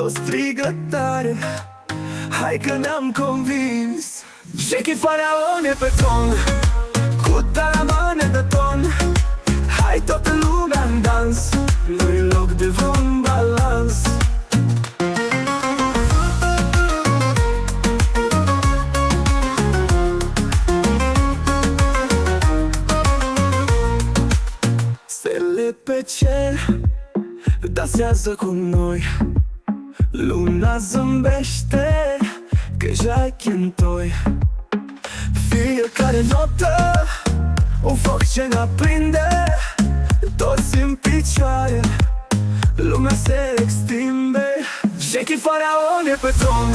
o strigă tare, hai că ne-am convins. Shake it, faraon e pe ton, cu taramane de ton. Hai toată lumea în dans, nu-i loc de vreun balans. Stele pe cer dansează cu noi, luna zâmbește că joacă în toi. Fiecare notă un foc ce ne aprinde, toți în picioare, lumea se extinde. Shake it, faraon e pe ton,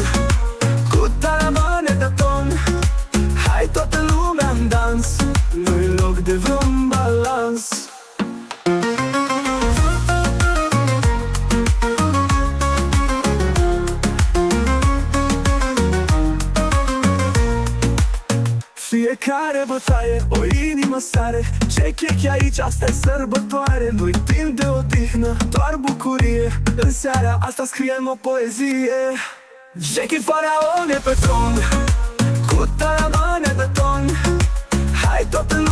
cu taramane de ton. Hai toată lumea în dans, nu-i loc de vreun balans. Fiecare bătaie, o inimă sare. Ce chec aici, asta-i sărbătoare. Nu-i timp de odihnă, doar bucurie. În seara asta scriem o poezie. Shake it, faraon e pe tron, cu taramane de ton. Hai toată lumea